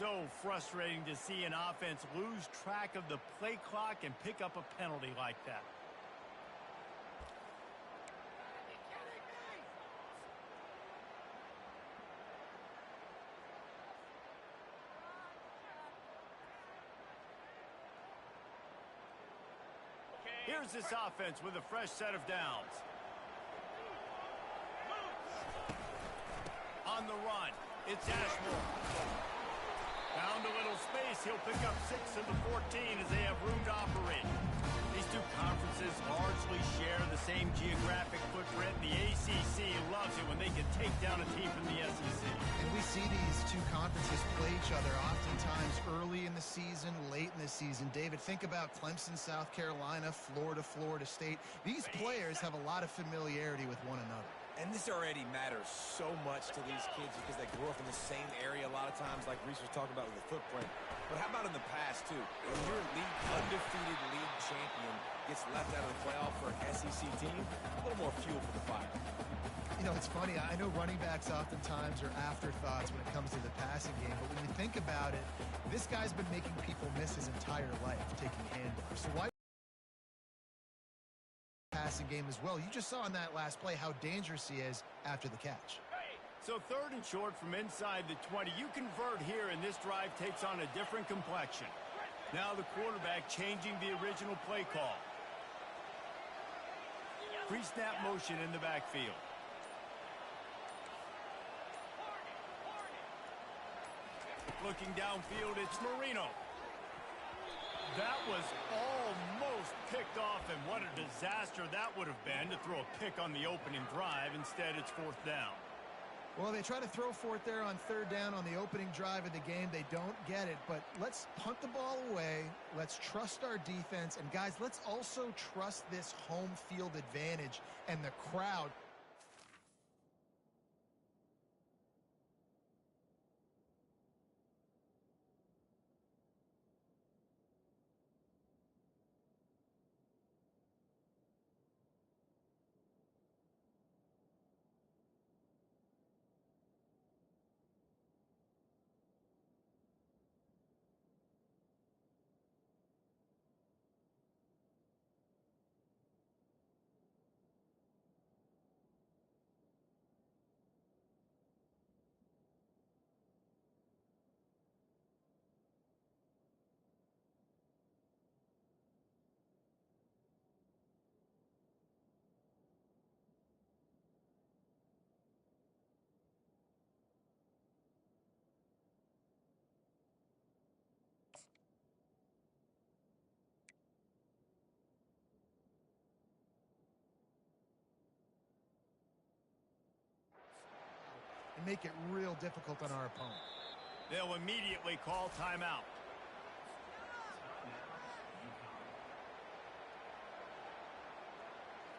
so frustrating to see an offense lose track of the play clock and pick up a penalty like that. Here's this offense with a fresh set of downs. On the run, it's Ashmore. Found a little space. He'll pick up 6 of the 14 as they have room to operate. These two conferences largely share the same geographic footprint. The ACC loves it when they can take down a team from the SEC. And we see these two conferences play each other oftentimes early in the season, late in the season. David, think about Clemson, South Carolina, Florida, Florida State. These players have a lot of familiarity with one another. And this already matters so much to these kids because they grew up in the same area a lot of times, like Reese was talking about with the footprint. But how about in the past, too? When your undefeated league champion gets left out of the playoff for an SEC team, a little more fuel for the fire. You know, it's funny. I know running backs oftentimes are afterthoughts when it comes to the passing game. But when you think about it, this guy's been making people miss his entire life taking handoffs. So why passing game as well? You just saw in that last play how dangerous he is after the catch. So 3rd and short from inside the 20. You convert here, and this drive takes on a different complexion. Now the quarterback changing the original play call. Pre-snap motion in the backfield. Looking downfield, it's Marino. That was almost picked off, and what a disaster that would have been to throw a pick on the opening drive. Instead, it's 4th down. Well, they try to throw for it there on 3rd down on the opening drive of the game. They don't get it, but let's punt the ball away. Let's trust our defense. And, guys, let's also trust this home field advantage and the crowd. And make it real difficult on our opponent. They'll immediately call timeout.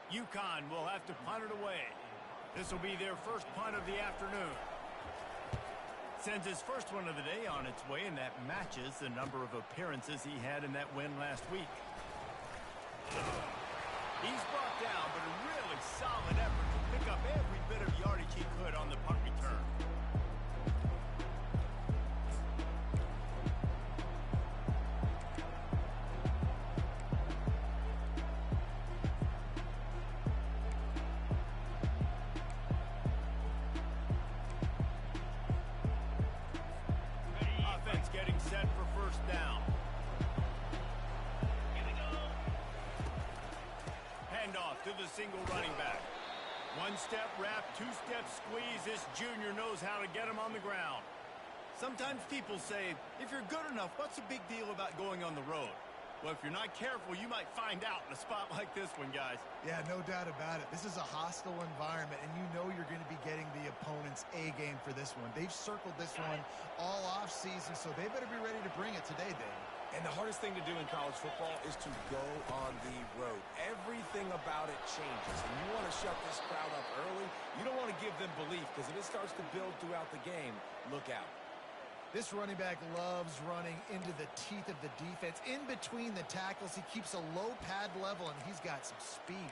UConn will have to punt it away. This will be their first punt of the afternoon. Sends his first one of the day on its way, and that matches the number of appearances he had in that win last week. He's brought down, but a really solid effort to pick up every bit of yardage he could on the punt return. Offense getting set for 1st down. Handoff to the single running back. 1-step wrap, 2-step squeeze. This junior knows how to get him on the ground. Sometimes people say, if you're good enough, what's the big deal about going on the road? Well, if you're not careful, you might find out in a spot like this one, guys. Yeah, no doubt about it. This is a hostile environment, and you know you're going to be getting the opponent's A game for this one. They've circled this one all offseason, so they better be ready to bring it today, Dave. And the hardest thing to do in college football is to go on the road. Everything about it changes, and you want to shut this crowd up early. You don't want to give them belief, because if it starts to build throughout the game, look out. This running back loves running into the teeth of the defense. In between the tackles, he keeps a low pad level, and he's got some speed.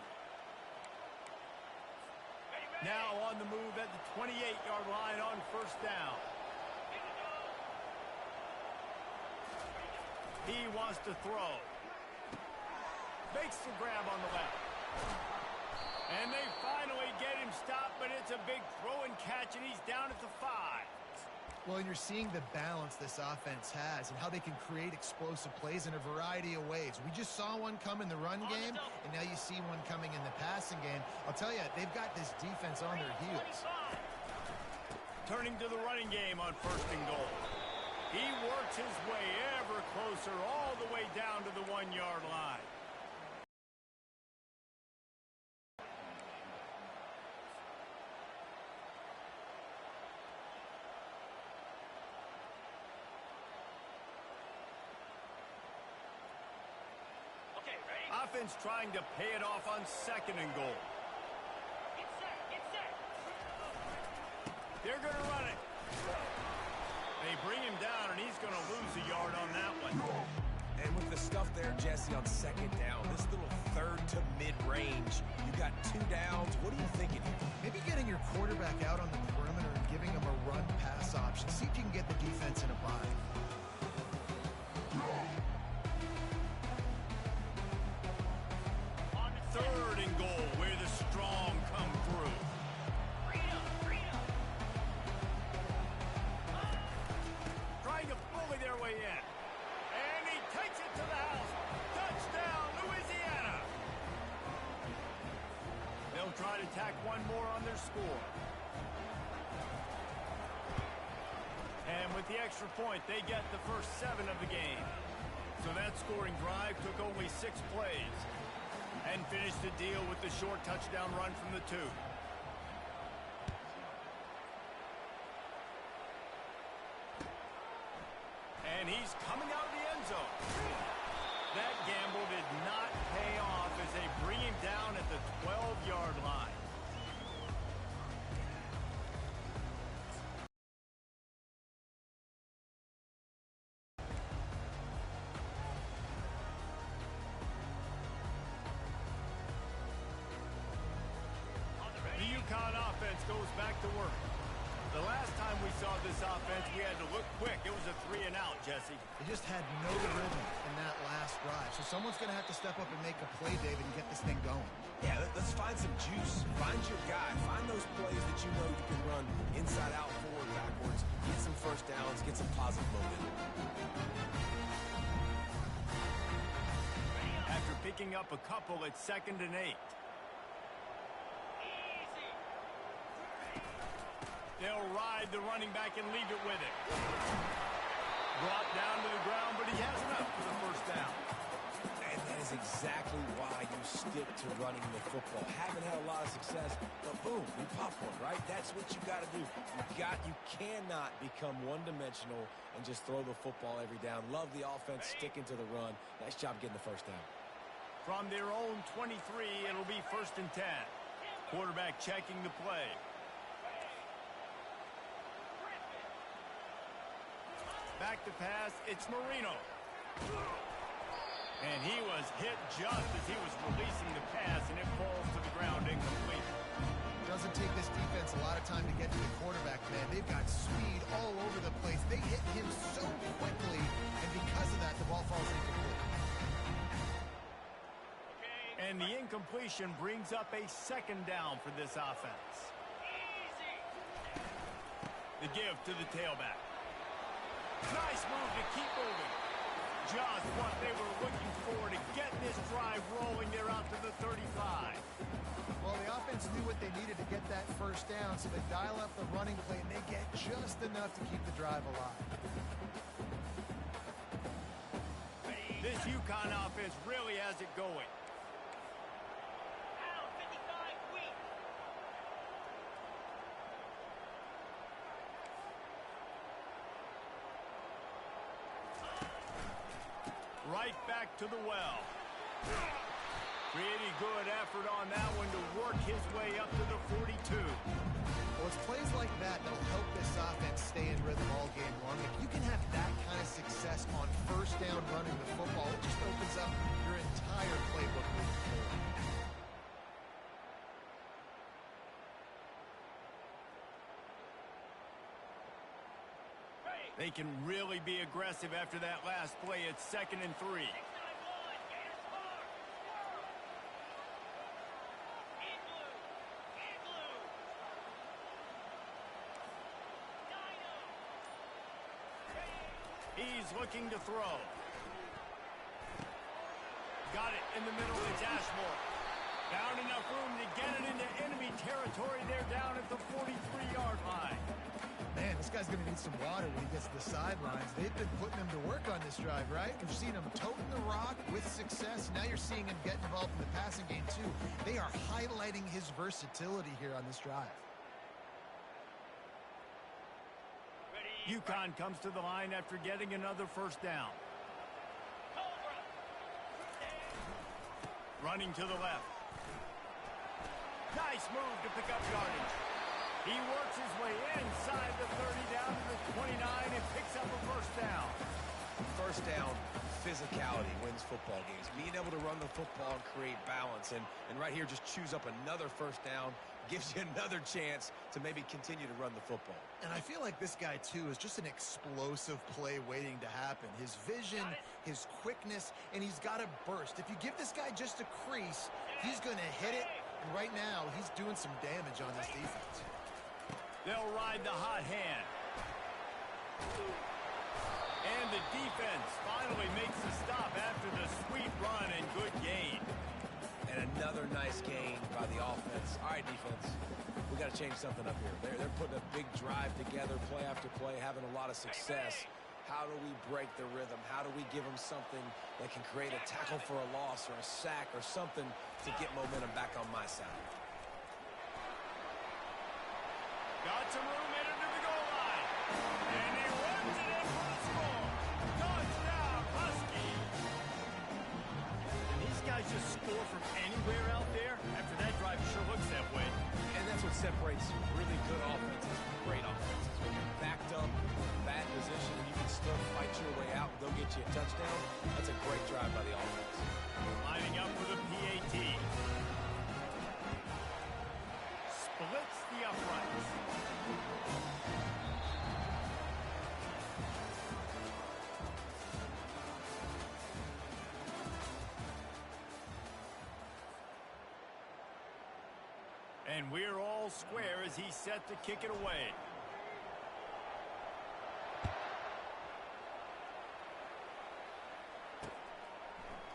Now on the move at the 28-yard line on 1st down. He wants to throw. Makes the grab on the left. And they finally get him stopped, but it's a big throw and catch, and he's down at the 5. Well, and you're seeing the balance this offense has and how they can create explosive plays in a variety of ways. We just saw one come in the run game, and now you see one coming in the passing game. I'll tell you, they've got this defense on their heels. Turning to the running game on 1st and goal. He works his way ever closer all the way down to the 1-yard line. Offense trying to pay it off on 2nd and goal. Get set. They're going to run it. They bring him down, and he's going to lose a yard on that one. And with the stuff there, Jesse, on 2nd down, this little 3rd to mid-range, you got 2 downs. What are you thinking here? Maybe getting your quarterback out on the perimeter and giving him a run-pass option. See if you can get the defense in a bind. 3rd and goal, where the strong come through. Trying to bully their way in. And he takes it to the house. Touchdown, Louisiana. They'll try to tack one more on their score. And with the extra point, they get the first 7 of the game. So that scoring drive took only 6 plays. And finished the deal with the short touchdown run from the 2. And he's coming out of the end zone. That gamble did not pay off as they bring him down at the 12-yard line. Offense goes back to work. The last time we saw this offense, we had to look quick. It was a 3-and-out, Jesse. They just had no rhythm in that last drive. So someone's going to have to step up and make a play, David, and get this thing going. Yeah, let's find some juice. Find your guy. Find those plays that you know you can run inside out, forward, backwards. Get some first downs. Get some positive momentum. After picking up a couple at 2nd and 8. They'll ride the running back and leave it with him. Brought down to the ground, but he has enough for the first down. And that is exactly why you stick to running the football. Haven't had a lot of success, but boom, you pop one, right? That's what you got to do. You cannot become one-dimensional and just throw the football every down. Love the offense sticking to the run. Nice job getting the first down. From their own 23, it'll be 1st and 10. Quarterback checking the play. Back to pass, it's Marino. And he was hit just as he was releasing the pass, and it falls to the ground incomplete. Doesn't take this defense a lot of time to get to the quarterback, man. They've got speed all over the place. They hit him so quickly, and because of that, the ball falls incomplete. And the incompletion brings up a 2nd down for this offense. The give to the tailback. Nice move to keep moving. Just what they were looking for to get this drive rolling. They're out to the 35. Well, the offense knew what they needed to get that first down, so they dial up the running play, and they get just enough to keep the drive alive. This UConn offense really has it going. Right back to the well. Pretty good effort on that one to work his way up to the 42. Well, it's plays like that that'll help this offense stay in rhythm all game long. If you can have that kind of success on 1st down running the football, it just opens up your entire playbook moving forward. They can really be aggressive after that last play. It's 2nd and 3. He's looking to throw. Got it in the middle. It's Ashmore. Found enough room to get it into enemy territory. They're down at the 43-yard line. Man, this guy's going to need some water when he gets to the sidelines. They've been putting him to work on this drive, right? We've seen him toting the rock with success. Now you're seeing him get involved in the passing game, too. They are highlighting his versatility here on this drive. UConn comes to the line after getting another first down. Running to the left. Nice move to pick up yardage. He works his way inside the 30 down to the 29 and picks up a first down. First down, physicality wins football games. Being able to run the football and create balance. And right here, just choose up another first down. Gives you another chance to maybe continue to run the football. And I feel like this guy, too, is just an explosive play waiting to happen. His vision, his quickness, and he's got a burst. If you give this guy just a crease, he's going to hit it. And right now, he's doing some damage on this defense. They'll ride the hot hand. And the defense finally makes the stop after the sweet run and good gain. And another nice gain by the offense. All right, defense, we got to change something up here. They're putting a big drive together, play after play, having a lot of success. How do we break the rhythm? How do we give them something that can create a tackle for a loss or a sack or something to get momentum back on my side? Got some room in into the goal line. And he runs it in for the score. Touchdown, Huskies. And these guys just score from anywhere out there. After that drive, it sure looks that way. And that's what separates really good offenses from great offenses. When you're backed up, bad position, and you can still fight your way out and go get you a touchdown, that's a great drive by the offense. Lining up with a PAT. Splits the uprights. And we're all square as he's set to kick it away.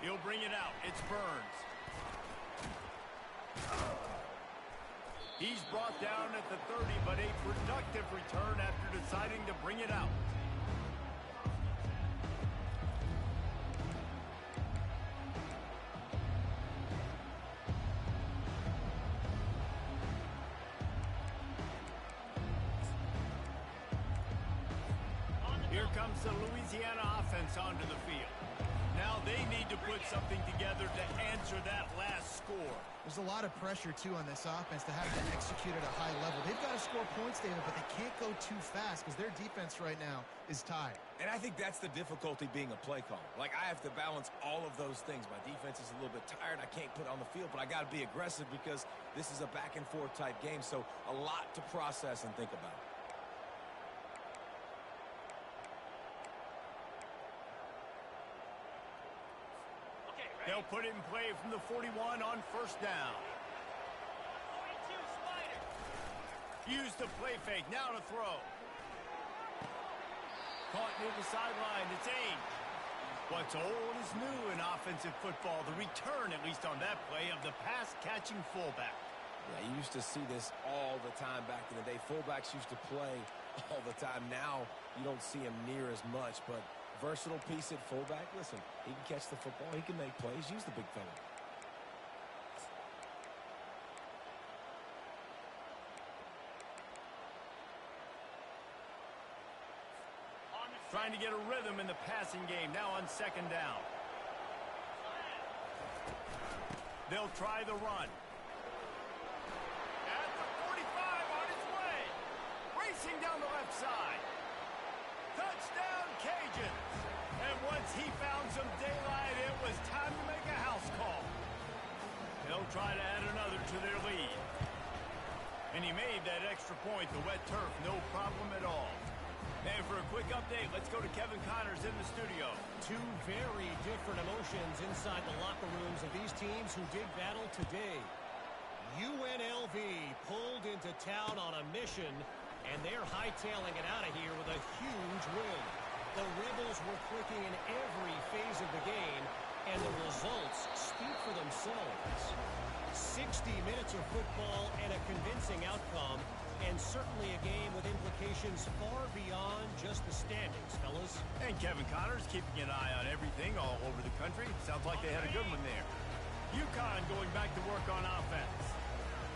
He'll bring it out. It's Burns. He's brought down at the 30, but a productive return after deciding to bring it out. Here comes the Louisiana offense onto the field. Now they need to put something together to answer that last score. There's a lot of pressure, too, on this offense to have to execute at a high level. They've got to score points, David, but they can't go too fast because their defense right now is tired. And I think that's the difficulty being a play caller. Like, I have to balance all of those things. My defense is a little bit tired. I can't put it on the field, but I got to be aggressive because this is a back-and-forth type game, so a lot to process and think about. They'll put it in play from the 41 on first down. Use the play fake. Now to throw. Caught near the sideline. It's aimed. What's old is new in offensive football. The return, at least on that play, of the pass-catching fullback. Yeah, you used to see this all the time back in the day. Fullbacks used to play all the time. Now you don't see him near as much, but versatile piece at fullback. Listen, he can catch the football. He can make plays. Use the big fella. Trying to get a rhythm in the passing game. Now on second down. They'll try the run. At the 45 on his way. Racing down the left side. Touchdown, Cajuns. And once he found some daylight, it was time to make a house call. They'll try to add another to their lead. And he made that extra point. The wet turf, no problem at all. And for a quick update, let's go to Kevin Connors in the studio. Two very different emotions inside the locker rooms of these teams who did battle today. UNLV pulled into town on a mission, and they're hightailing it out of here with a huge win. The Rebels were clicking in every phase of the game, and the results speak for themselves. 60 minutes of football and a convincing outcome, and certainly a game with implications far beyond just the standings, fellas. And Kevin Connors keeping an eye on everything all over the country. Sounds like they had a good one there. UConn going back to work on offense.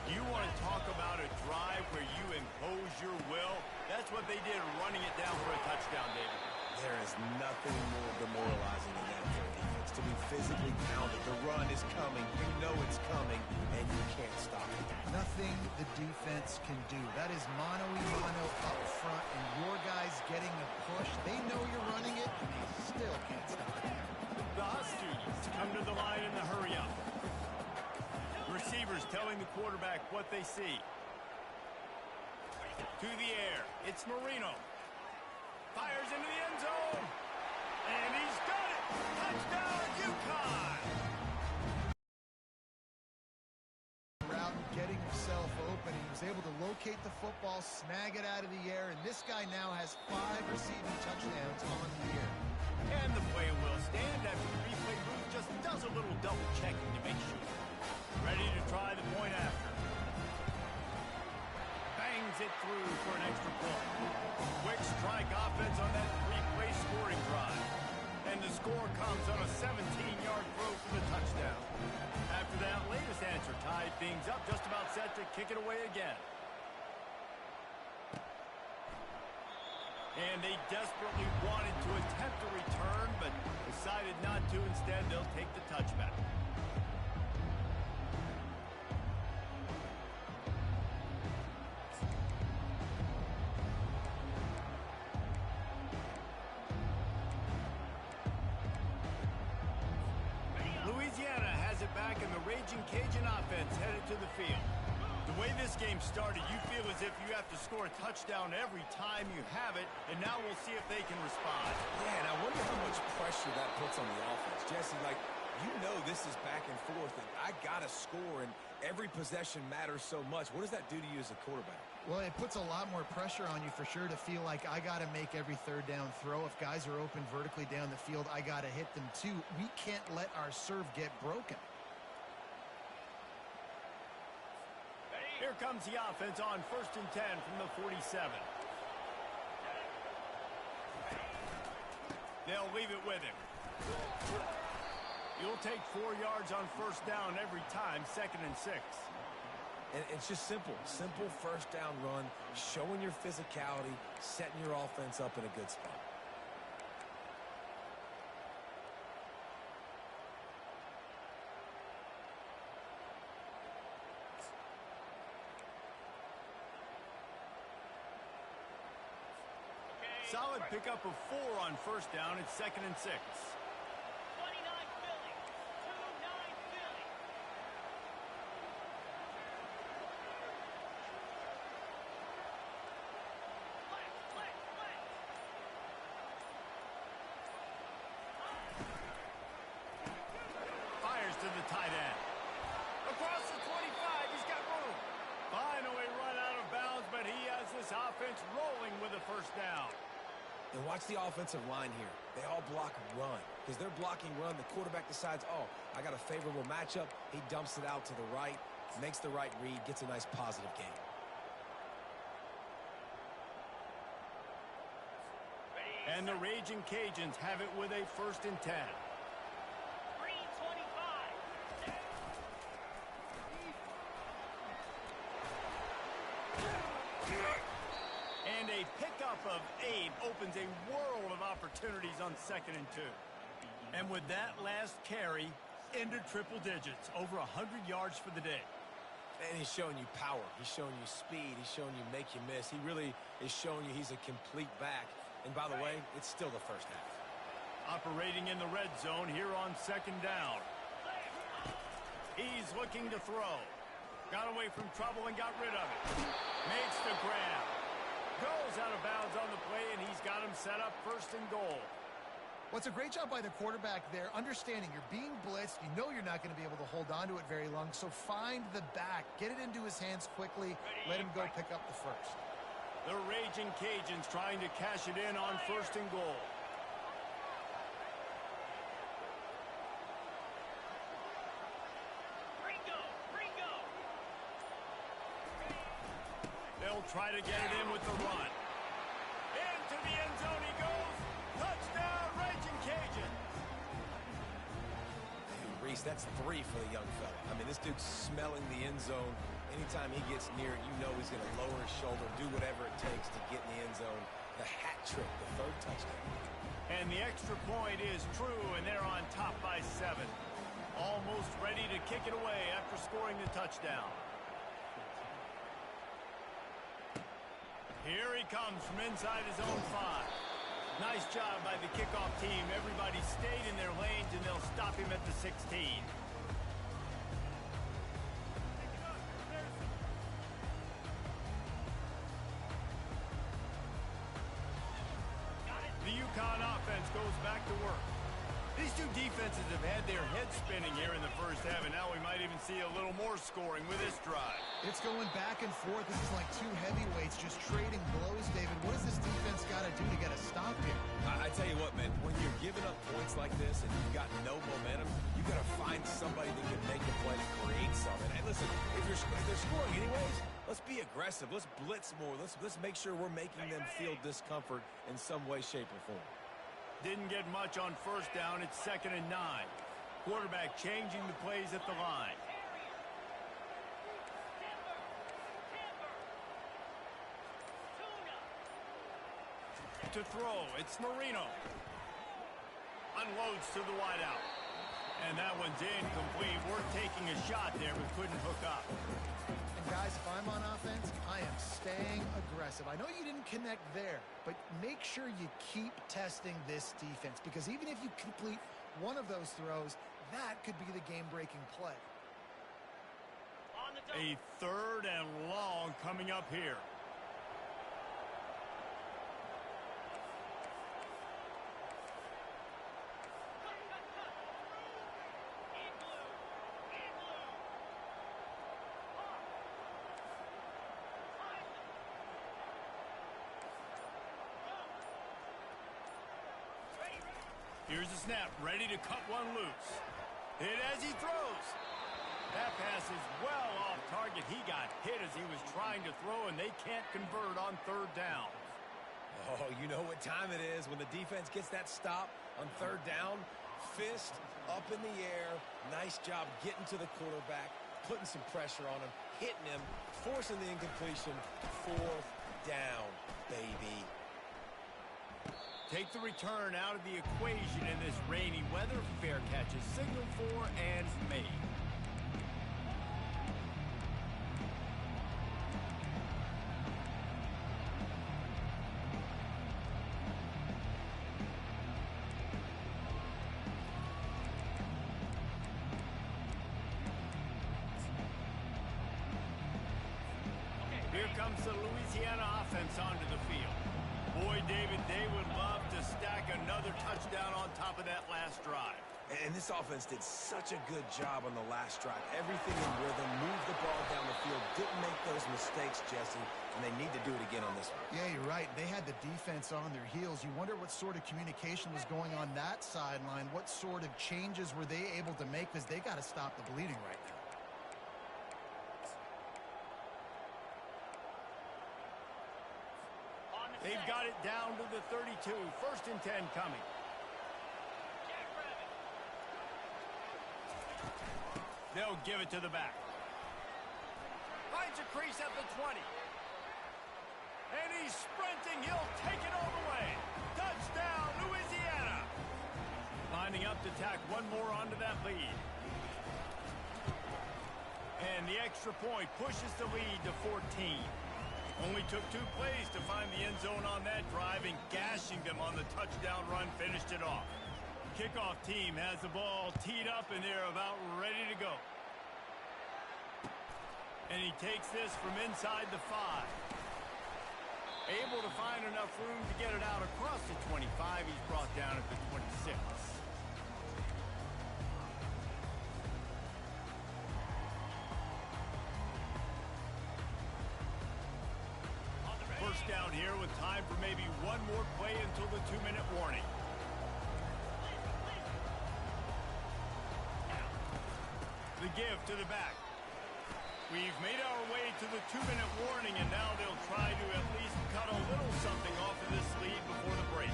You want to talk about a drive where you impose your will? That's what they did, running it down for a touchdown, David. There is nothing more demoralizing than that for a defense, to be physically pounded. The run is coming. You know it's coming, and you can't stop it. Nothing the defense can do. That is mano-a-mano up front, and your guys getting a push. They know you're running it, and they still can't stop it. The Huskies come to the line in the hurry-up. Receivers telling the quarterback what they see. To the air. It's Marino. Fires into the end zone. And he's done it. Touchdown, UConn. Route and getting himself open. He was able to locate the football, snag it out of the air, and this guy now has 5 receiving touchdowns on the year. And the play will stand after the replay booth just does a little double checking to make sure. Ready to try the point after. Bangs it through for an extra point. Quick strike offense on that 3-play scoring drive. And the score comes on a 17-yard throw for the touchdown. After that latest answer tied things up, just about set to kick it away again. And they desperately wanted to attempt a return, but decided not to. Instead, they'll take the touchback. Louisiana has it back, and the Raging Cajun offense headed to the field. The way this game started, you feel as if you have to score a touchdown every time you have it, and now we'll see if they can respond. Yeah, and I wonder how much pressure that puts on the offense. Jesse, like, you know this is back and forth, and I got to score, and every possession matters so much. What does that do to you as a quarterback? Well, it puts a lot more pressure on you for sure to feel like I got to make every third down throw. If guys are open vertically down the field, I got to hit them too. We can't let our serve get broken. Here comes the offense on 1st and 10 from the 47. They'll leave it with him. You'll take 4 yards on 1st down every time, 2nd and 6. And it's just simple. Simple first down run, showing your physicality, setting your offense up in a good spot. Solid pickup of 4 on 1st down. It's 2nd and 6. 29 Philly. 2-9 Philly. Fires to the tight end. Across the 25, he's got room. Finally run out of bounds, but he has this offense rolling with a 1st down. And watch the offensive line here. They all block run. Because they're blocking run, the quarterback decides, oh, I got a favorable matchup. He dumps it out to the right, makes the right read, gets a nice positive gain. And the Raging Cajuns have it with a 1st and 10. Green 25. And a pickup of 8 opens a world of opportunities on 2nd and 2. And with that last carry, into triple digits, over 100 yards for the day. And he's showing you power. He's showing you speed. He's showing you make you miss. He really is showing you he's a complete back. And by the way, it's still the first half. Operating in the red zone here on 2nd down. He's looking to throw. Got away from trouble and got rid of it. Makes the grab. Goes out of bounds on the play, and he's got him set up first and goal. What's a great job by the quarterback there, understanding you're being blitzed, you know you're not going to be able to hold on to it very long, so find the back, get it into his hands quickly, let him go pick up the first. The Raging Cajuns trying to cash it in on first and goal. Ringo. They'll try to get it in with the run. Into the end zone he goes. Touchdown, Raging Cajun. Reese, that's 3 for the young fella. I mean, this dude's smelling the end zone. Anytime he gets near it, you know he's going to lower his shoulder, do whatever it takes to get in the end zone. The hat trick, the 3rd touchdown. And the extra point is true, and they're on top by 7. Almost ready to kick it away after scoring the touchdown. Here he comes from inside his own 5. Nice job by the kickoff team. Everybody stayed in their lanes, and they'll stop him at the 16. The UConn offense goes back to work. These two defenses have had their heads spinning here in the first half, and now we might even see a little more scoring with this drive. It's going back and forth. This is like two heavyweights just trading blows, David. What does this defense got to do to get a stop here? I tell you what, man, when you're giving up points like this and you've got no momentum, you got to find somebody that can make a play to create something. And listen, if they're scoring anyways, let's be aggressive. Let's blitz more. Let's make sure we're making them feel discomfort in some way, shape, or form. Didn't get much on first down. It's 2nd and 9. Quarterback changing the plays at the line. To throw, it's Marino. Unloads to the wideout. And that one's incomplete. We're taking a shot there, but couldn't hook up. And guys, if I'm on offense, I am staying aggressive. I know you didn't connect there, but make sure you keep testing this defense, because even if you complete one of those throws, that could be the game-breaking play. A 3rd and long coming up here. Here's the snap, ready to cut one loose. Hit as he throws. That pass is well off target. He got hit as he was trying to throw, and they can't convert on 3rd down. Oh, you know what time it is when the defense gets that stop on 3rd down. Fist up in the air. Nice job getting to the quarterback, putting some pressure on him, hitting him, forcing the incompletion. 4th down, baby. Take the return out of the equation in this rainy weather. Fair catch is signaled for and made. Here comes the Louisiana offense onto the field. Boy, David, they would love to stack another touchdown on top of that last drive. And this offense did such a good job on the last drive. Everything in rhythm, moved the ball down the field, didn't make those mistakes, Jesse, and they need to do it again on this one. Yeah, you're right. They had the defense on their heels. You wonder what sort of communication was going on that sideline. What sort of changes were they able to make, because they got to stop the bleeding right now. They've got it down to the 32. 1st and 10 coming. They'll give it to the back. Finds a crease at the 20. And he's sprinting. He'll take it all the way. Touchdown, Louisiana. Lining up to tack one more onto that lead. And the extra point pushes the lead to 14. Only took 2 plays to find the end zone on that drive, and gashing them on the touchdown run finished it off. Kickoff team has the ball teed up, and they're about ready to go. And he takes this from inside the 5. Able to find enough room to get it out across the 25. He's brought down at the 26. First down here with time for maybe one more play until the 2-minute warning. The give to the back. We've made our way to the 2-minute warning, and now they'll try to at least cut a little something off of this lead before the break.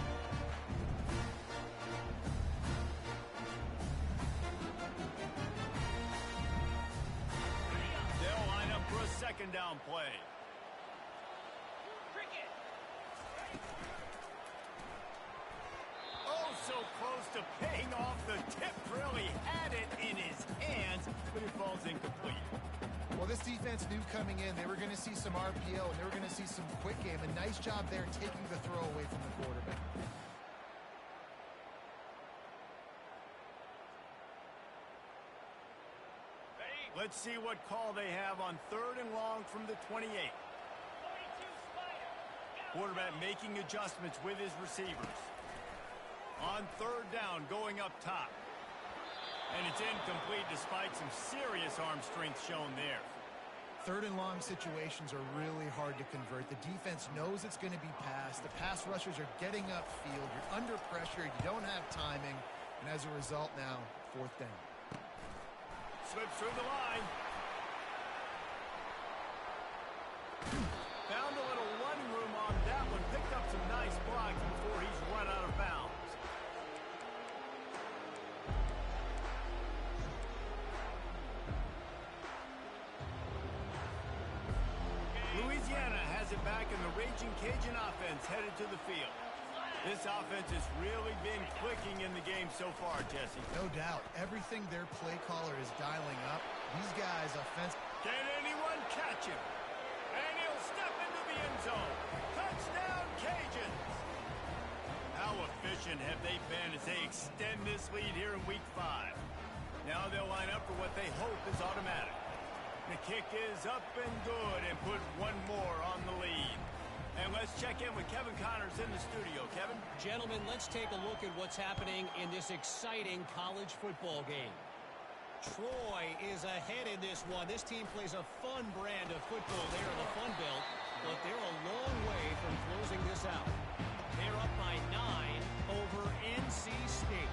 They'll line up for a second down play. Oh, so close to paying off. The tip really had it in his hands, but it falls incomplete. Well, this defense knew coming in they were going to see some RPO and they were going to see some quick game. A nice job there taking the throw away from the quarterback. Let's see what call they have on 3rd and long from the 28. Quarterback making adjustments with his receivers. On 3rd down, going up top. And it's incomplete despite some serious arm strength shown there. 3rd and long situations are really hard to convert. The defense knows it's going to be passed. The pass rushers are getting upfield. You're under pressure. You don't have timing. And as a result now, 4th down. Slips through the line. Found a little running room on that one. Picked up some nice blocks before he's run out of bounds. Louisiana has it back, and the Raging Cajun offense headed to the field. This offense has really been clicking in the game so far, Jesse. No doubt. Everything their play caller is dialing up. These guys offense. Can anyone catch him? And he'll step into the end zone. Touchdown, Cajuns! How efficient have they been as they extend this lead here in Week 5? Now they'll line up for what they hope is automatic. The kick is up and good and put one more on the lead. And let's check in with Kevin Connors in the studio. Kevin? Gentlemen, let's take a look at what's happening in this exciting college football game. Troy is ahead in this one. This team plays a fun brand of football there in the Fun Belt, but they're a long way from closing this out. They're up by 9 over NC State.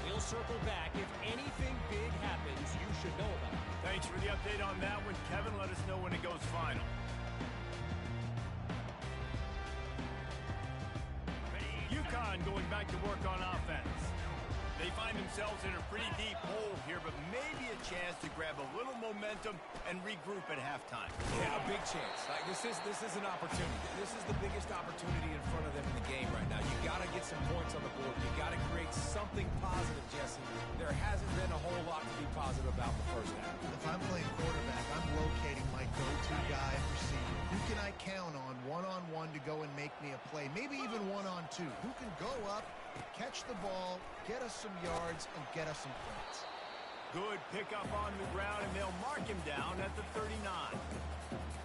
We'll circle back. If anything big happens, you should know about it. Thanks for the update on that one, Kevin. Let us know when it goes final. UConn going back to work on offense. They find themselves in a pretty deep hole here, but maybe a chance to grab a little momentum and regroup at halftime. Yeah, a big chance. Like this is an opportunity. This is the biggest opportunity in front of them in the game right now. You got to get some points on the board. You got to create something positive, Jesse. There hasn't been a whole lot to be positive about the first half. If I'm playing quarterback, I'm locating my go-to guy at receiver. Who can I count on one-on-one to go and make me a play? Maybe even one-on-two. Who can go up, catch the ball, get us some yards, and get us some points? Good pickup on the ground, and they'll mark him down at the 39.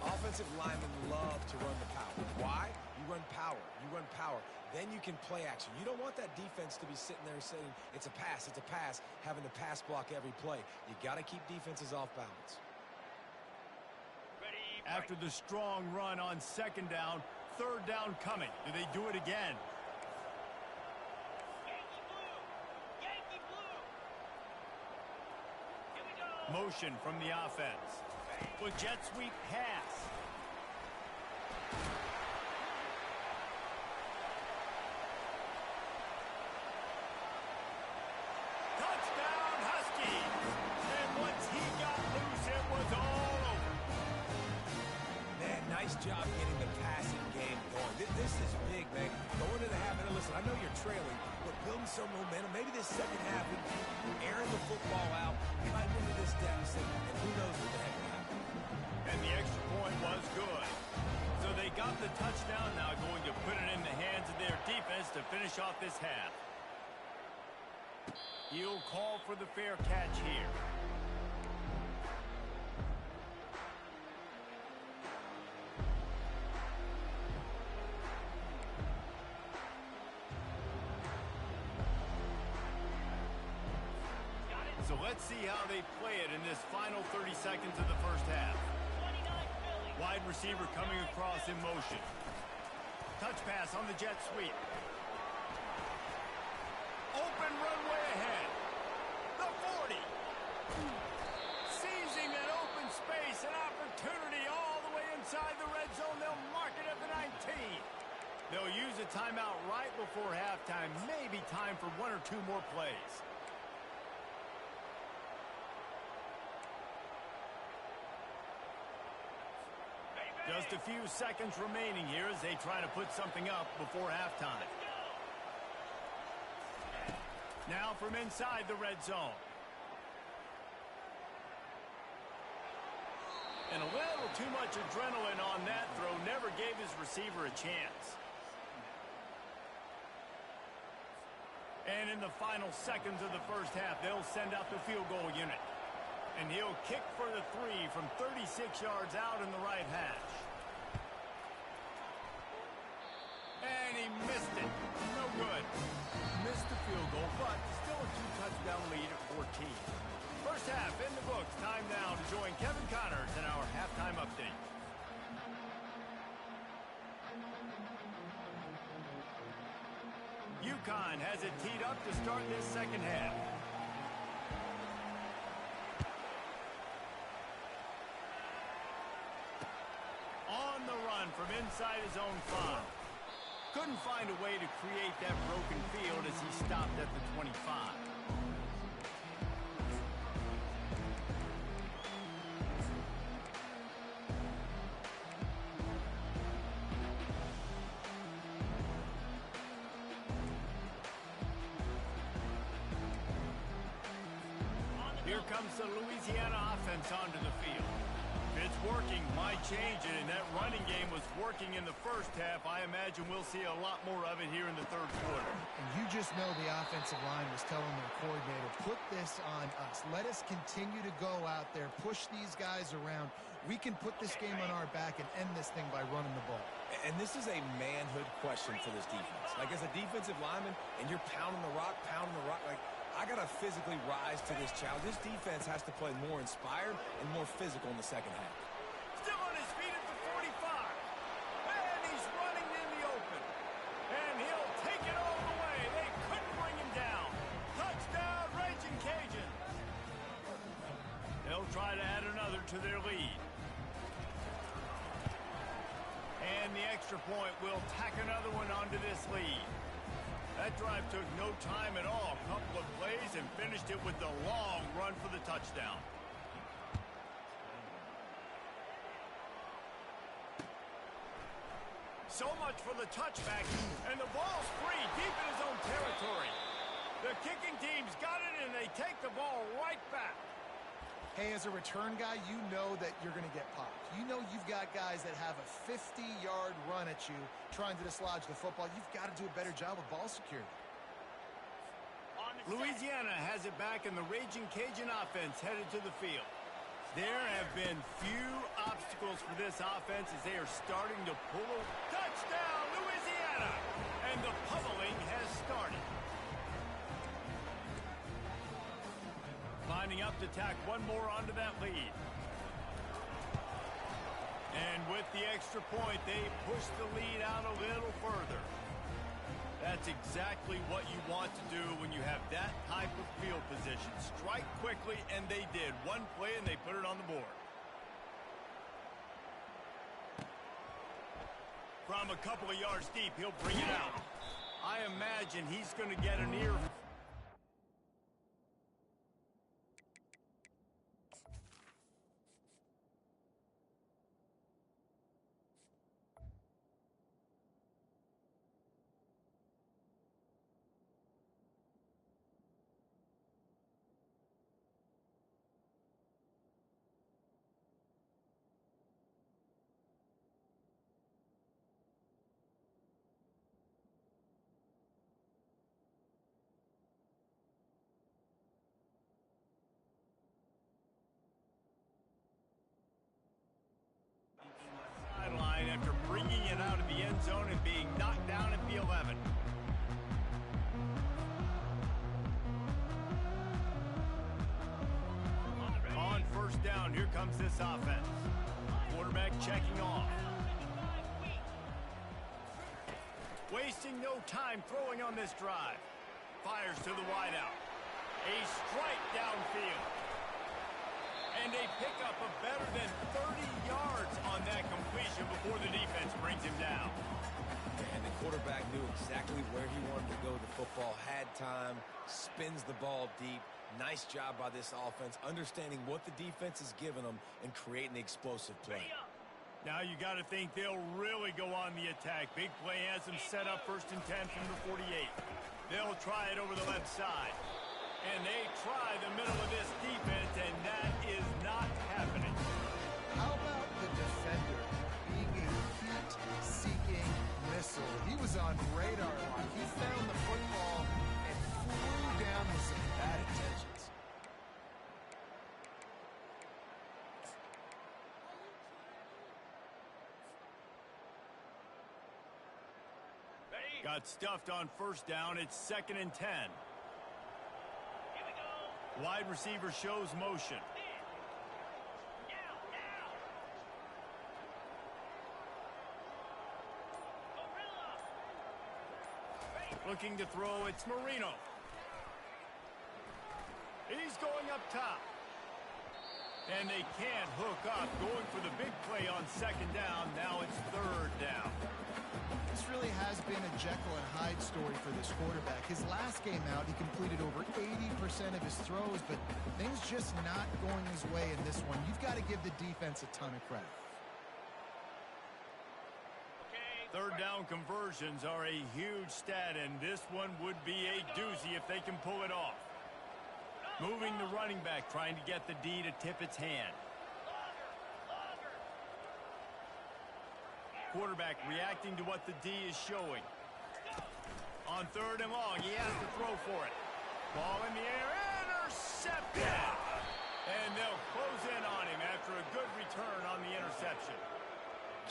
Offensive linemen love to run the power. Why? You run power. You run power. Then you can play action. You don't want that defense to be sitting there saying, it's a pass, having to pass block every play. You got to keep defenses off balance. After the strong run on 2nd down, 3rd down coming. Do they do it again? Yankee blue. Here we go. Motion from the offense. With jet sweep pass. Touchdown, Huskies! And once he got loose, it was all over. Man, nice job getting the passing game going. This is big, man. Going to the half, and listen, I know you're trailing, but building some momentum. Maybe this second half, airing the football out, cutting into this deficit, and who knows what the heck will happen. And the extra point was good. So they got the touchdown, now going to put it in the hands of their defense to finish off this half. He'll call for the fair catch here. So let's see how they play it in this final 30 seconds of the first half. 29 Philly. Wide receiver coming across in motion. Touch pass on the jet sweep. Open runway ahead. The 40. Seizing an open space, an opportunity all the way inside the red zone. They'll mark it at the 19. They'll use a timeout right before halftime. Maybe time for one or two more plays. Just a few seconds remaining here as they try to put something up before halftime. Now from inside the red zone. And a little too much adrenaline on that throw. Never gave his receiver a chance. And in the final seconds of the first half, they'll send out the field goal unit. And he'll kick for the 3 from 36 yards out in the right hash. And he missed it. No good. Missed the field goal, but still a 2-touchdown lead at 14. First half in the books. Time now to join Kevin Connors in our halftime update. UConn has it teed up to start this second half. On the run from inside his own 5. Couldn't find a way to create that broken field as he stopped at the 25. Here comes the Louisiana offense onto the field. If it's working, might change it, and that running game was working in the first half. I imagine we'll see a lot more of it here in the third quarter. And you just know the offensive line was telling their coordinator, put this on us. Let us continue to go out there, push these guys around. We can put this game on our back and end this thing by running the ball. And this is a manhood question for this defense. Like, as a defensive lineman, and you're pounding the rock, like, I got to physically rise to this challenge. This defense has to play more inspired and more physical in the second half. Still on his feet at the 45. And he's running in the open. And he'll take it all the way. They couldn't bring him down. Touchdown, Raging Cajuns. They'll try to add another to their lead. And the extra point will tack another one onto this lead. That drive took no time at all. A couple of plays and finished it with the long run for the touchdown. So much for the touchback, and the ball's free deep in his own territory. The kicking team's got it, and they take the ball right back. Hey, as a return guy, you know that you're going to get popped. You know you've got guys that have a 50-yard run at you trying to dislodge the football. You've got to do a better job of ball security. Louisiana has it back, and the Raging Cajun offense headed to the field. There have been few obstacles for this offense as they are starting to pull a touchdown, Louisiana! And the pummeling has started. Lining up to tack one more onto that lead. And with the extra point, they push the lead out a little further. That's exactly what you want to do when you have that type of field position. Strike quickly, and they did. One play, and they put it on the board. From a couple of yards deep, he'll bring it out. I imagine he's going to get an ear. Sideline after bringing it out of the end zone and being knocked down at the 11. first down. Here comes this offense. Quarterback checking off. Wasting no time throwing on this drive. Fires to the wideout. A strike downfield. And a pickup of better than 30 yards on that completion before the defense brings him down. And the quarterback knew exactly where he wanted to go with the football, had time, spins the ball deep. Nice job by this offense, understanding what the defense is giving them and creating the explosive play. Now you got to think they'll really go on the attack. Big play has them set up 1st and 10 from the 48. They'll try it over the left side. And they try the middle of this defense, and that is not happening. How about the defender being a heat-seeking missile? He was on radar lock. He found the football and flew down with some bad intentions. Got stuffed on 1st down. It's 2nd and 10. Wide receiver shows motion. Looking to throw, it's Marino. He's going up top. And they can't hook up, going for the big play on 2nd down. Now it's 3rd down. This really has been a Jekyll and Hyde story for this quarterback. His last game out, he completed over 80% of his throws, but things just not going his way in this one. You've got to give the defense a ton of credit. 3rd down conversions are a huge stat, and this one would be a doozy if they can pull it off. Moving the running back, trying to get the D to tip its hand. Quarterback reacting to what the D is showing. On 3rd and long, he has to throw for it. Ball in the air, intercepted! And they'll close in on him after a good return on the interception.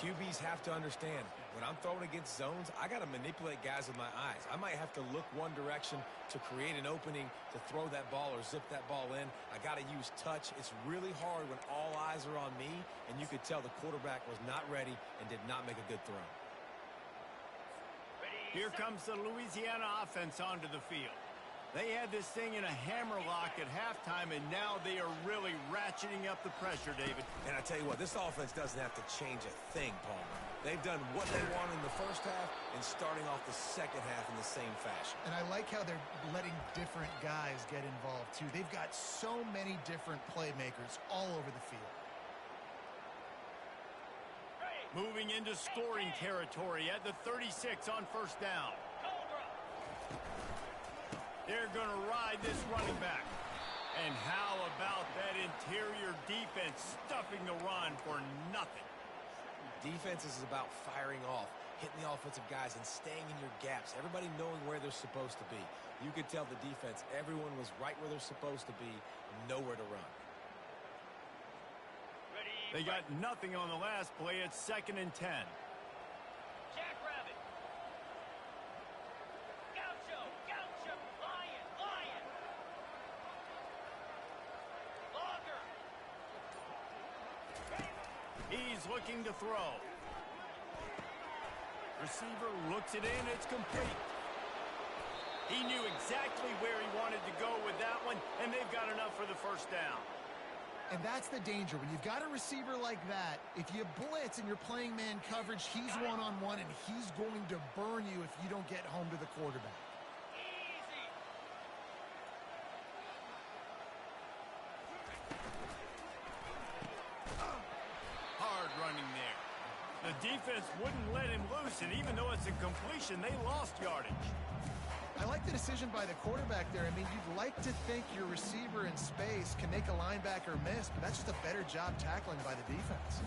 QBs have to understand, when I'm throwing against zones, I got to manipulate guys with my eyes. I might have to look one direction to create an opening to throw that ball or zip that ball in. I got to use touch. It's really hard when all eyes are on me, and you could tell the quarterback was not ready and did not make a good throw. Here comes the Louisiana offense onto the field. They had this thing in a hammerlock at halftime, and now they are really ratcheting up the pressure, David. And I tell you what, this offense doesn't have to change a thing, Paul. They've done what they wanted in the 1st half and starting off the 2nd half in the same fashion. And I like how they're letting different guys get involved, too. They've got so many different playmakers all over the field. Moving into scoring territory at the 36 on 1st down. They're going to ride this running back. And how about that interior defense stuffing the run for nothing? Defense is about firing off, hitting the offensive guys, and staying in your gaps. Everybody knowing where they're supposed to be. You could tell the defense, everyone was right where they're supposed to be, nowhere to run. They got nothing on the last play. It's 2nd and 10. He's looking to throw. Receiver looks it in. It's complete. He knew exactly where he wanted to go with that one, and they've got enough for the 1st down. And that's the danger. When you've got a receiver like that, if you blitz and you're playing man coverage, he's one-on-one, and he's going to burn you if you don't get home to the quarterback. Hard running there. The defense wouldn't let him loose, and even though it's a completion, they lost yardage. I like the decision by the quarterback there. I mean, you'd like to think your receiver in space can make a linebacker miss, but that's just a better job tackling by the defense.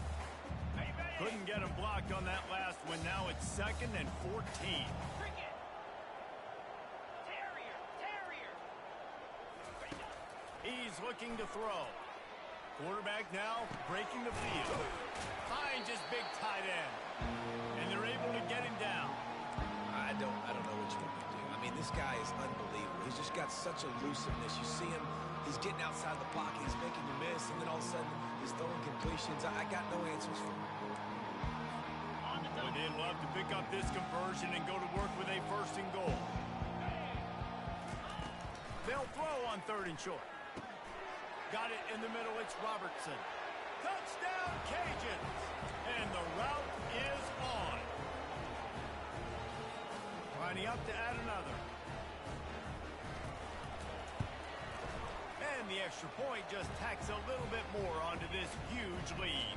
Couldn't get him blocked on that last one. Now it's 2nd and 14. He's looking to throw. Quarterback now breaking the field. Finds his big tight end. And they're able to get him down. I don't know what you want me to do. I mean, this guy is unbelievable. He's just got such elusiveness. You see him He's getting outside the pocket. He's making you miss, and then all of a sudden, he's throwing completions. I got no answers for him. Boy, they'd love to pick up this conversion and go to work with a first and goal. They'll throw on 3rd and short. Got it in the middle. It's Robertson. Touchdown, Cajuns! And the route is on. Lining up to add another. And the extra point just tacks a little bit more onto this huge lead.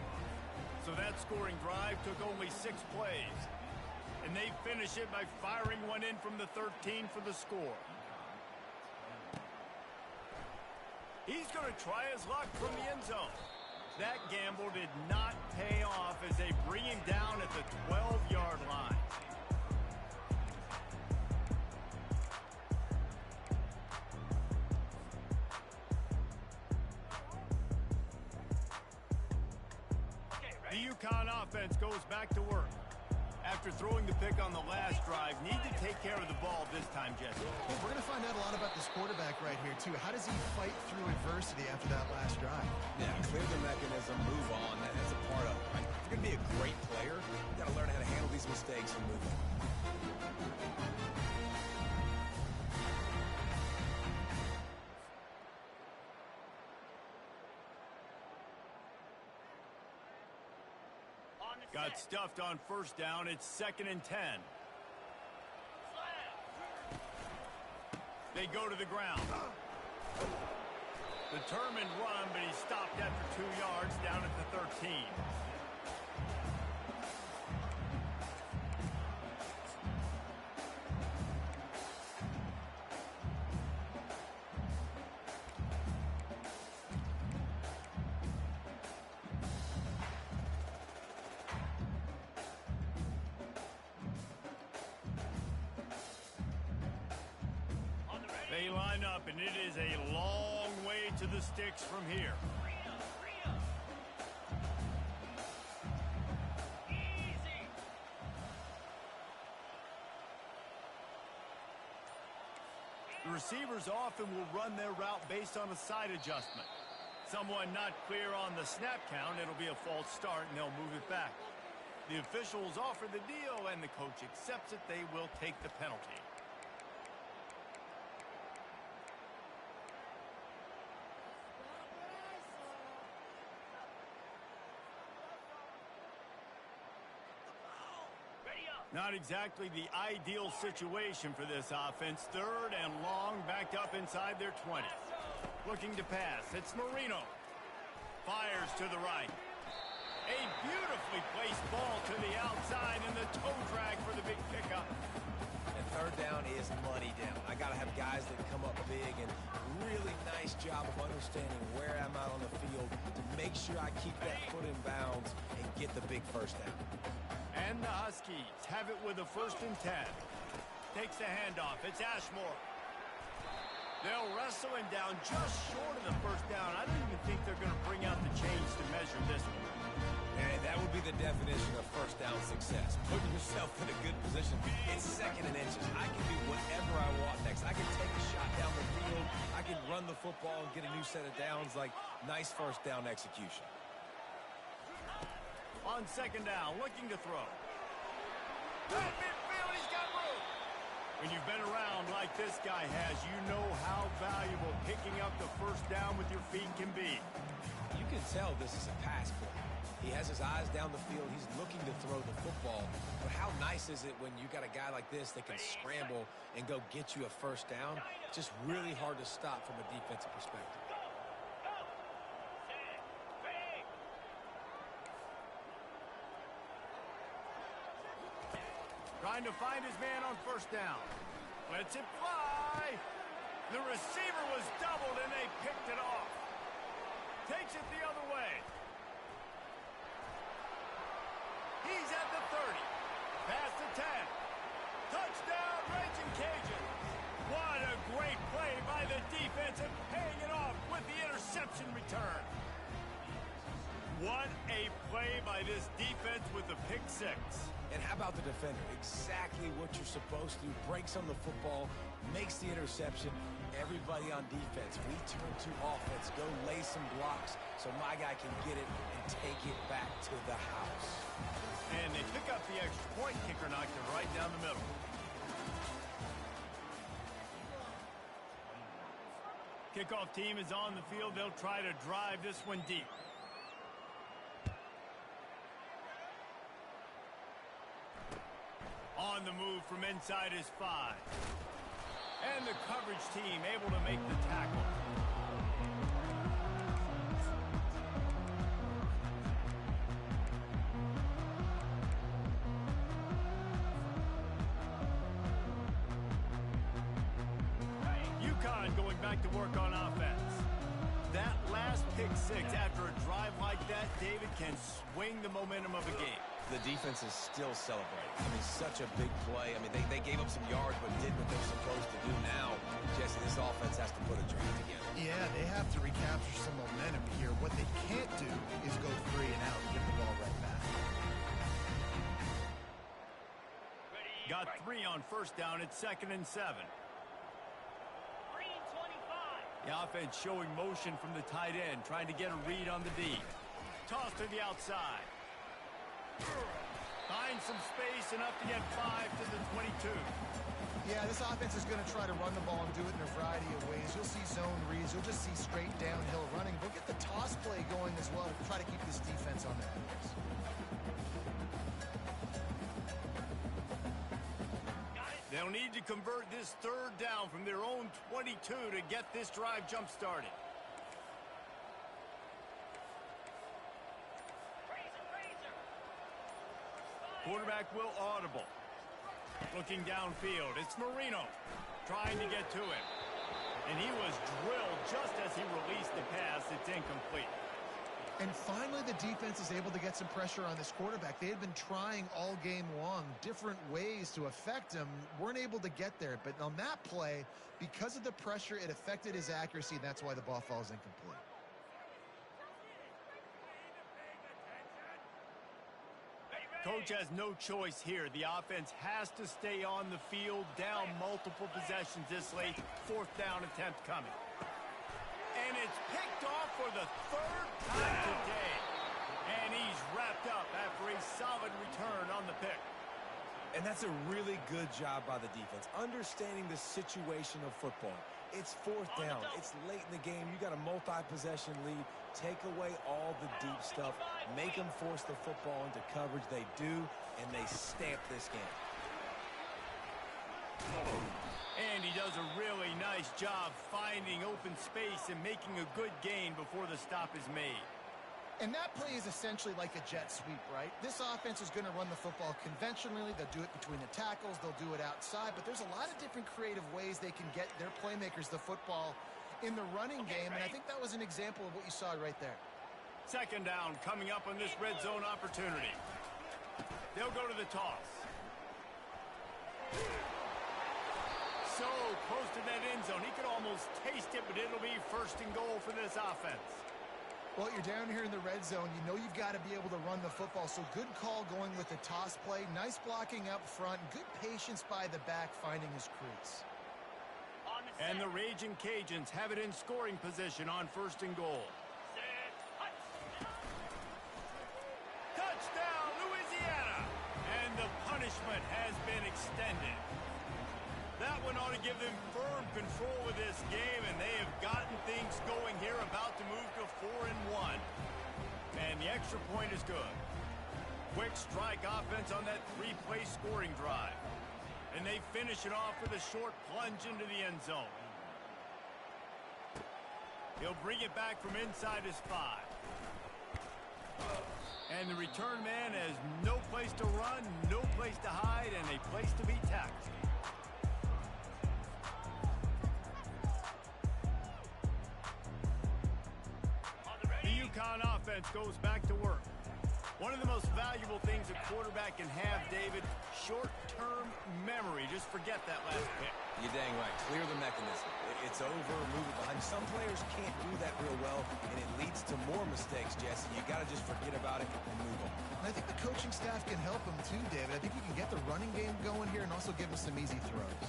So that scoring drive took only 6 plays. And they finish it by firing one in from the 13 for the score. He's going to try his luck from the end zone. That gamble did not pay off as they bring him down at the 12-yard line. The UConn offense goes back to work. After throwing the pick on the last drive, need to take care of the ball this time, Jesse. Hey, we're going to find out a lot about this quarterback right here, too. How does he fight through adversity after that last drive? Yeah, clear the mechanism, move on. That's a part of it, right? If you're going to be a great player, you got to learn how to handle these mistakes and move on. Got stuffed on 1st down. It's 2nd and 10. They go to the ground. Determined run, but he stopped after 2 yards down at the 13. They line up, and it is a long way to the sticks from here. The receivers often will run their route based on a side adjustment. Someone not clear on the snap count, it'll be a false start, and they'll move it back. The officials offer the deal, and the coach accepts it. They will take the penalty. Not exactly the ideal situation for this offense. 3rd and long, backed up inside their 20. Looking to pass. It's Marino. Fires to the right. A beautifully placed ball to the outside, and the toe drag for the big pickup. And 3rd down is money down. I got to have guys that come up big, and really nice job of understanding where I'm at on the field to make sure I keep that foot in bounds and get the big 1st down. And the Huskies have it with a 1st and 10. Takes the handoff. It's Ashmore. They'll wrestle him down just short of the 1st down. I don't even think they're going to bring out the chains to measure this one. And that would be the definition of 1st down success. Putting yourself in a good position. It's 2nd and inches. I can do whatever I want next. I can take a shot down the field. I can run the football and get a new set of downs. Like, nice 1st down execution. On 2nd down, looking to throw. That midfield, he's got room. When you've been around like this guy has, you know how valuable picking up the 1st down with your feet can be. You can tell this is a pass play. He has his eyes down the field. He's looking to throw the football. But how nice is it when you got a guy like this that can scramble and go get you a 1st down? Just really hard to stop from a defensive perspective. Trying to find his man on 1st down. Lets it fly. The receiver was doubled, and they picked it off. Takes it the other way. He's at the 30. Past the 10. Touchdown, Raging Cajuns. What a great play by the defense, and paying it off with the interception return. What a play by this defense with the pick six. And how about the defender? Exactly what you're supposed to do. Breaks on the football, makes the interception. Everybody on defense, we turn to offense. Go lay some blocks so my guy can get it and take it back to the house. And they pick up the extra point. Kicker knocked it right down the middle. Kickoff team is on the field. They'll try to drive this one deep. On the move from inside his 5. And the coverage team able to make the tackle. UConn going back to work on offense. That last pick six after a drive like that, David, can swing the momentum of a game. The defense is still celebrating. I mean, such a big play. I mean, they gave up some yards but did what they're supposed to do. Now, Jesse, this offense has to put a drive together. Yeah, they have to recapture some momentum here. What they can't do is go 3 and out and get the ball right back. Got 3 on first down. It's 2nd and 7. Green 25. The offense showing motion from the tight end, trying to get a read on the D. Toss to the outside. Find some space, enough to get 5 to the 22. Yeah, this offense is going to try to run the ball and do it in a variety of ways. You'll see zone reads. You'll just see straight downhill running. They'll get the toss play going as well to try to keep this defense on their heels. They'll need to convert this 3rd down from their own 22 to get this drive jump-started. Quarterback will audible. Looking downfield, it's Marino trying to get to him. And he was drilled just as he released the pass. It's incomplete. And finally, the defense is able to get some pressure on this quarterback. They had been trying all game long different ways to affect him. Weren't able to get there. But on that play, because of the pressure, it affected his accuracy. That's why the ball falls incomplete. Coach has no choice here. The offense has to stay on the field, down multiple possessions this late. 4th down attempt coming. And it's picked off for the 3rd time today. And he's wrapped up after a solid return on the pick. And that's a really good job by the defense, understanding the situation of football. It's 4th down. It's late in the game. You got a multi-possession lead. Take away all the deep stuff. Make them force the football into coverage. They do, and they stamp this game. And he does a really nice job finding open space and making a good gain before the stop is made. And that play is essentially like a jet sweep, right? This offense is going to run the football conventionally. They'll do it between the tackles. They'll do it outside. But there's a lot of different creative ways they can get their playmakers the football in the running game. And I think that was an example of what you saw right there. 2nd down coming up on this red zone opportunity. They'll go to the toss. So close to that end zone. He could almost taste it, but it'll be 1st and goal for this offense. Well, you're down here in the red zone. You know you've got to be able to run the football. So good call going with the toss play. Nice blocking up front. Good patience by the back finding his crease. And the Raging Cajuns have it in scoring position on 1st and goal. Touchdown, Louisiana! And the punishment has been extended. That one ought to give them firm control of this game, and they have gotten things going here, about to move to 4-1. And the extra point is good. Quick strike offense on that 3-play scoring drive. And they finish it off with a short plunge into the end zone. He'll bring it back from inside his 5. And the return man has no place to run, no place to hide, and a place to be tackled. The UConn offense goes back to work. One of the most valuable things a quarterback can have, David, short-term memory. Just forget that last pick. You're dang right. Clear the mechanism. It's over, move it behind. Some players can't do that real well, and it leads to more mistakes, Jesse. You got to just forget about it and move on. And I think the coaching staff can help him too, David. I think you can get the running game going here and also give him some easy throws.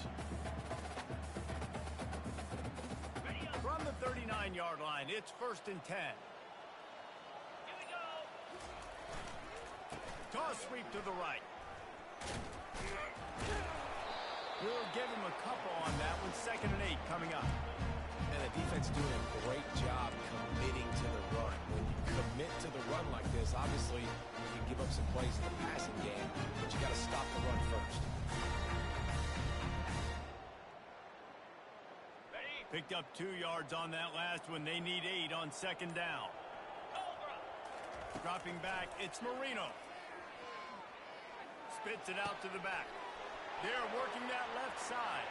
From the 39-yard line, it's 1st and 10. Here we go. Toss sweep to the right. We'll give him a couple on that one. 2nd and 8 coming up. And the defense doing a great job committing to the run. When you commit to the run like this, obviously you can give up some plays in the passing game, but you got to stop the run first. Ready? Picked up 2 yards on that last one. They need 8 on 2nd down. Cobra. Dropping back, it's Marino. Spits it out to the back. They're working that left side.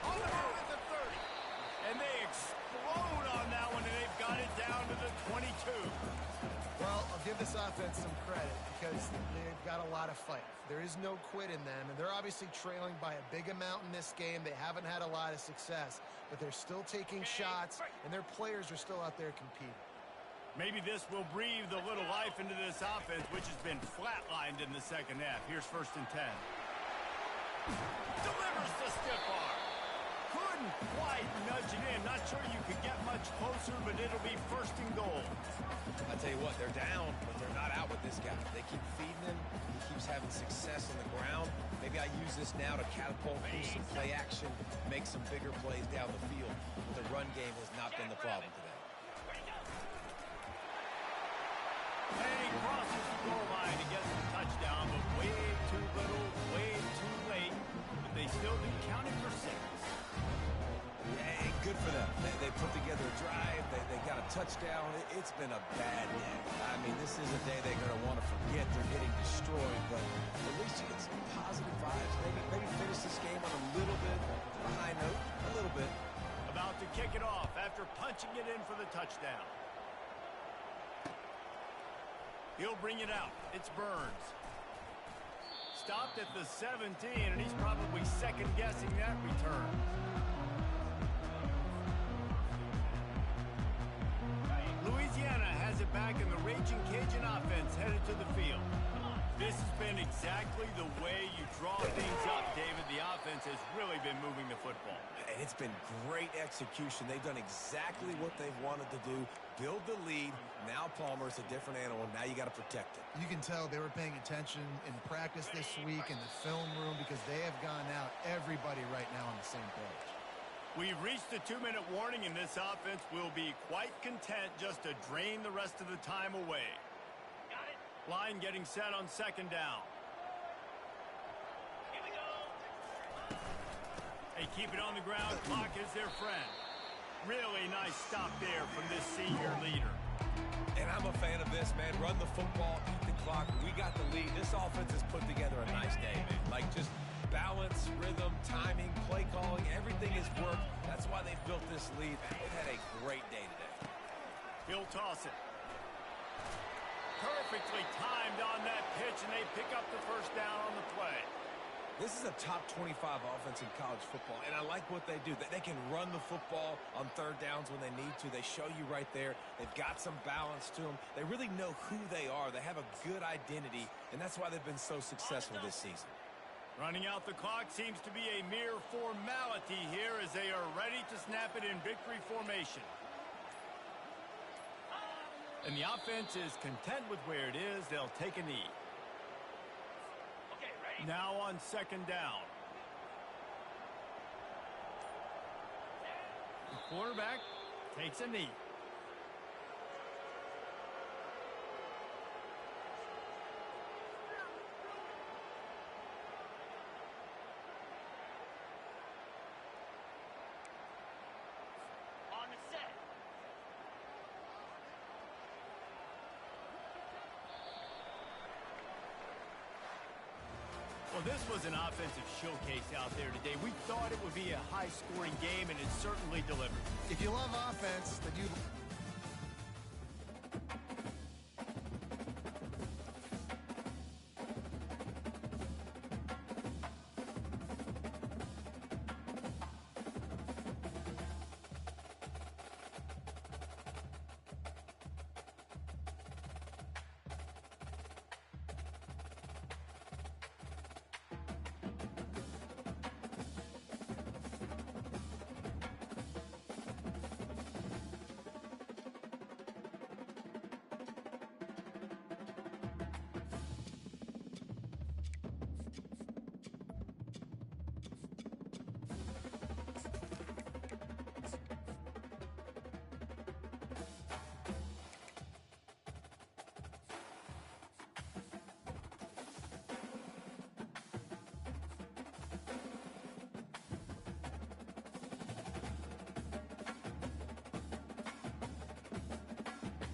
On the move at the 30. And they explode on that one, and they've got it down to the 22. Well, I'll give this offense some credit because they've got a lot of fight. There is no quit in them, and they're obviously trailing by a big amount in this game. They haven't had a lot of success, but they're still taking shots, and their players are still out there competing. Maybe this will breathe a little life into this offense, which has been flatlined in the 2nd half. Here's 1st and 10. Delivers the stiff arm. Couldn't quite nudge it in. Not sure you could get much closer, but it'll be 1st and goal. I tell you what, they're down, but they're not out with this guy. They keep feeding him. He keeps having success on the ground. Maybe I use this now to catapult through some play action, make some bigger plays down the field. But the run game has not been the problem today. And he crosses the goal line to get the touchdown, but way too little, way too late. But they still be counted for 6. Yeah, good for them. They put together a drive. They got a touchdown. It's been a bad day. I mean, this is a day they're going to want to forget. They're getting destroyed, but at least you get some positive vibes. Maybe finish this game on a little bit of a high note, a little bit. About to kick it off after punching it in for the touchdown. He'll bring it out. It's Burns. Stopped at the 17, and he's probably second-guessing that return. Louisiana has it back, and the Raging Cajun offense headed to the field. This has been exactly the way you draw things up, David. The offense has really been moving the football. And it's been great execution. They've done exactly what they've wanted to do. Build the lead. Now Palmer's a different animal. Now you got to protect it. You can tell they were paying attention in practice this week in the film room because they have gone out, everybody right now on the same page. We've reached the 2-minute warning, and this offense will be quite content just to drain the rest of the time away. Got it. Line getting set on 2nd down. Here we go. They keep it on the ground. Clock is their friend. Really nice stop there from this senior leader. And I'm a fan of this, man. Run the football, eat the clock. We got the lead. This offense has put together a nice day, man. Like just balance, rhythm, timing, play calling, everything has worked. That's why they've built this lead. They've had a great day today. He'll toss it. Perfectly timed on that pitch, and they pick up the 1st down on the play. This is a top 25 offense in college football, and I like what they do. They can run the football on 3rd downs when they need to. They show you right there. They've got some balance to them. They really know who they are. They have a good identity, and that's why they've been so successful this season. Running out the clock seems to be a mere formality here as they are ready to snap it in victory formation. And the offense is content with where it is. They'll take a knee. Okay, ready. Now on 2nd down. The quarterback takes a knee. On the set. Well, this was an offensive showcase out there today. We thought it would be a high-scoring game, and it certainly delivered. If you love offense, then you